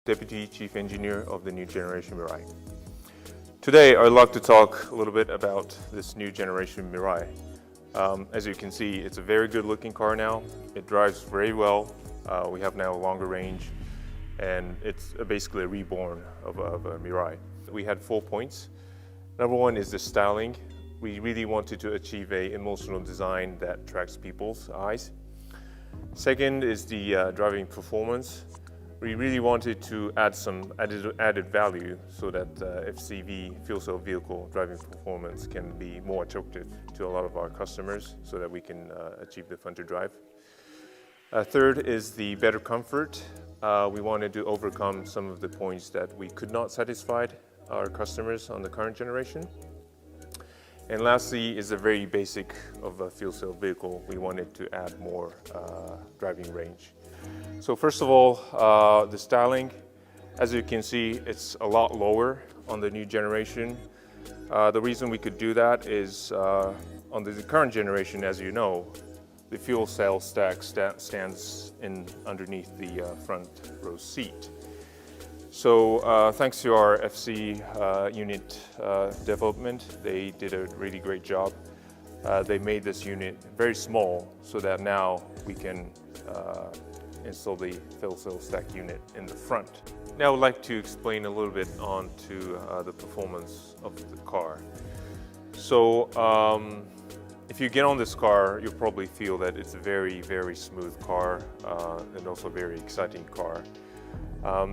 Deputy Chief Engineer of the new generation Mirai. Today, I'd like to talk a little bit about this new generation Mirai. As you can see, it's a very good looking car now. It drives very well. We have now a longer range, and it's basically a reborn of a Mirai. We had 4 points. Number one is the styling. We really wanted to achieve an emotional design that attracts people's eyes. Second is the driving performance. We really wanted to add some added value so that FCV fuel cell vehicle driving performance can be more attractive to a lot of our customers so that we can achieve the fun to drive. Third is the better comfort. We wanted to overcome some of the points that we could not satisfy our customers on the current generation. And lastly is the very basic of a fuel cell vehicle. We wanted to add more driving range. So first of all, the styling. As you can see, it's a lot lower on the new generation. The reason we could do that is on the current generation, as you know, the fuel cell stack stands underneath the front row seat. So thanks to our FC unit development, they did a really great job. They made this unit very small so that now we can install the fuel cell stack unit in the front. Now I'd like to explain a little bit on to the performance of the car. So if you get on this car, you'll probably feel that it's a very, very smooth car and also a very exciting car.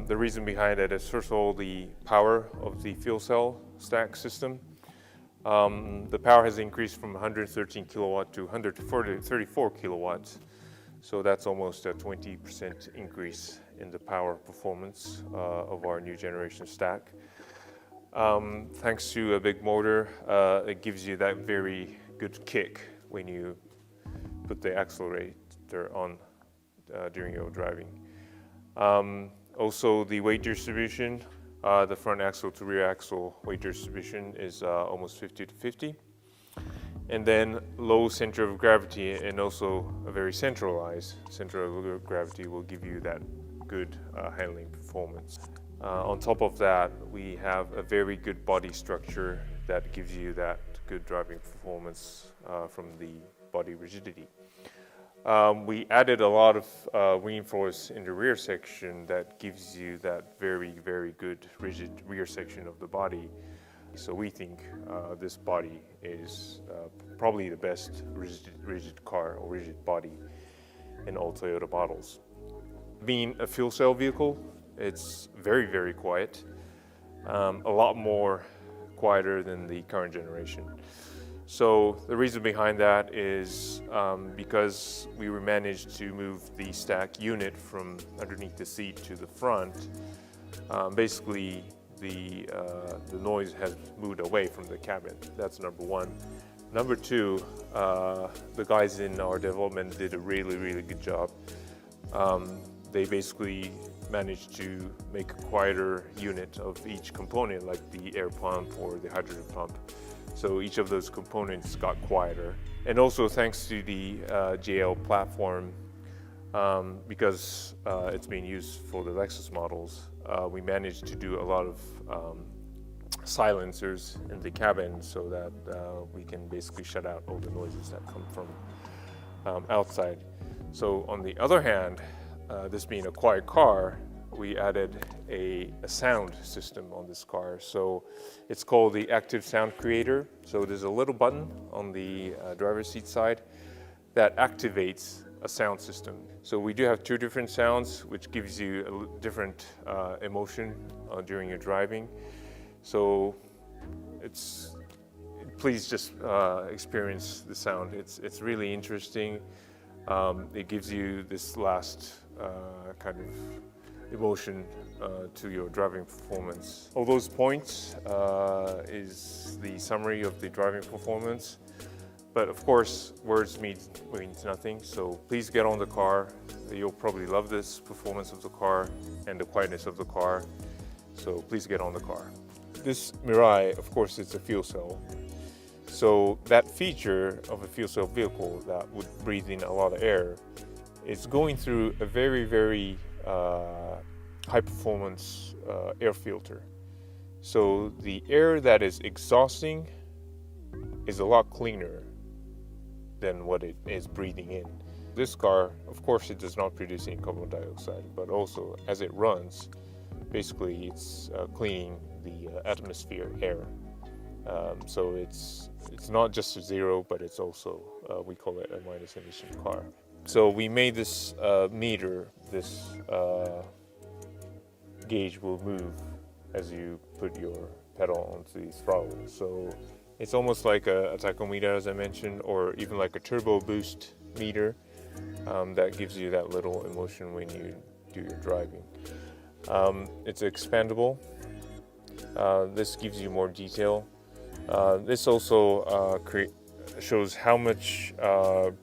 The reason behind it is, first of all, the power of the fuel cell stack system. The power has increased from 113 kilowatt to 134 kilowatts. So that's almost a 20% increase in the power performance of our new generation stack. Thanks to a big motor, it gives you that very good kick when you put the accelerator on during your driving. Also, the weight distribution, the front axle to rear axle weight distribution is almost 50-50. And then low center of gravity and also a very centralized center of gravity will give you that good handling performance. On top of that, we have a very good body structure that gives you that good driving performance from the body rigidity. We added a lot of reinforce in the rear section that gives you that very, very good rigid rear section of the body. So we think this body is probably the best rigid car or rigid body in all Toyota models. Being a fuel cell vehicle, it's very, very quiet, a lot more quieter than the current generation. So the reason behind that is because we managed to move the stack unit from underneath the seat to the front. Basically, the noise has moved away from the cabin. That's number one. Number two, the guys in our development did a really, really good job. They basically managed to make a quieter unit of each component, like the air pump or the hydrogen pump. So each of those components got quieter. And also thanks to the JL platform, because it's being used for the Lexus models, we managed to do a lot of silencers in the cabin so that we can basically shut out all the noises that come from outside. So on the other hand, this being a quiet car, we added a sound system on this car. So it's called the Active Sound Creator. So there's a little button on the driver's seat side that activates a sound system. So we do have two different sounds, which gives you a different emotion during your driving. So please just experience the sound. It's really interesting. It gives you this last kind of emotion to your driving performance. All those points is the summary of the driving performance. But of course, words means nothing, so please get on the car. You'll probably love this performance of the car and the quietness of the car, so please get on the car. This Mirai, of course, it's a fuel cell. So that feature of a fuel cell vehicle that would breathe in a lot of air is going through a very, very high performance air filter. So the air that is exhausting is a lot cleaner than what it is breathing in. This car, of course, it does not produce any carbon dioxide, but also as it runs, basically it's cleaning the atmosphere air. So it's not just a zero, but it's also, we call it a minus emission car. So we made this meter, this gauge will move as you put your pedal onto the throttle. So it's almost like a tachometer, as I mentioned, or even like a turbo boost meter that gives you that little emotion when you do your driving. It's expandable. This gives you more detail. This also shows how much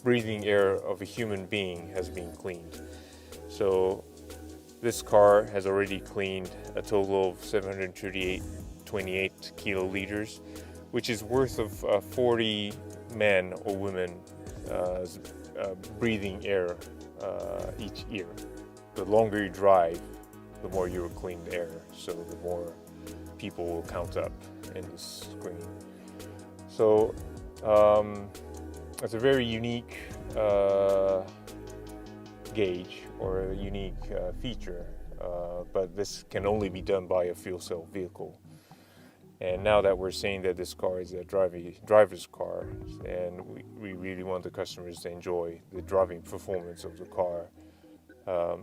breathing air of a human being has been cleaned. So this car has already cleaned a total of 728 kiloliters, which is worth of 40 men or women breathing air each year. The longer you drive, the more you will clean air, so the more people will count up in this screen. So it's a very unique gauge or a unique feature, but this can only be done by a fuel cell vehicle. And now that we're saying that this car is a driver's car, and we really want the customers to enjoy the driving performance of the car,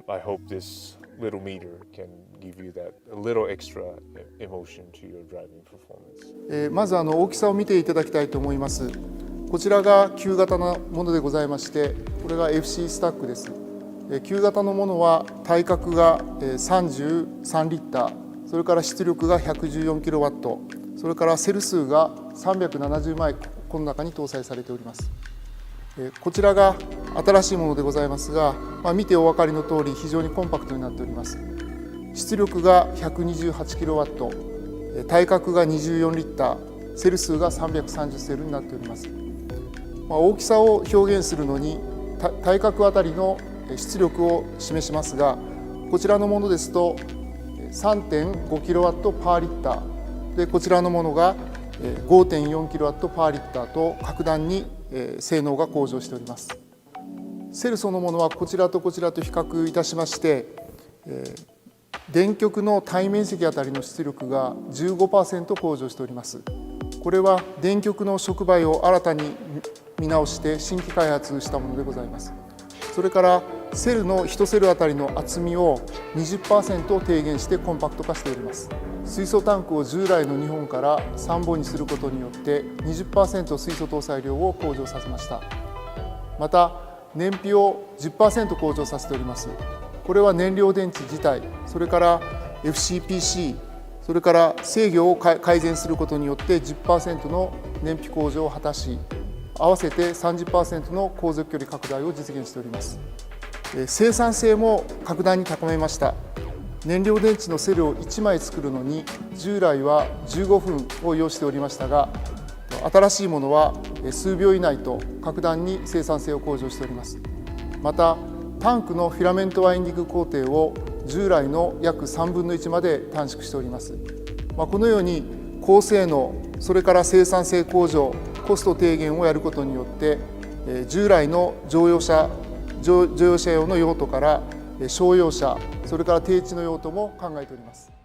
I hope this little meter can give you that a little extra emotion to your driving performance. まず大きさを見ていただきたいと思います。こちらが旧型のものでございまして、これが FC スタックです。旧型のものは対角が33リッター。それから出力が 114kW、それからセル数が370枚この中に搭載されております。こちらが新しいものでございますが、見てお分かりの通り非常にコンパクトになっております。出力が 128kW、対角が24リッター、セル数が330セルになっております。大きさを表現するのに対角あたりの出力を示しますが、こちらのものですと3.5kW パーリッターで、こちらのものが 5.4kW パーリッターと格段に性能が向上しております。セルそのものはこちらとこちらと比較いたしまして、電極の対面積あたりの出力が 15% 向上しております。これは電極の触媒を新たに見直して新規開発したものでございます。それからセルの1セルあたりの厚みを 20% 低減してコンパクト化しております。水素タンクを従来の2本から3本にすることによって 20% 水素搭載量を向上させました。また燃費を 10% 向上させております。これは燃料電池自体、それから FCPC、それから制御を改善することによって 10% の燃費向上を果たし、合わせて 30% の航続距離拡大を実現しております。生産性も格段に高めました。燃料電池のセルを1枚作るのに従来は15分を要しておりましたが、新しいものは数秒以内と格段に生産性を向上しております。またタンクのフィラメントワインディング工程を従来の約3分の1まで短縮しております。このように高性能、それから生産性向上、コスト低減をやることによって従来の乗用車用の用途から商用車、それから低地の用途も考えております。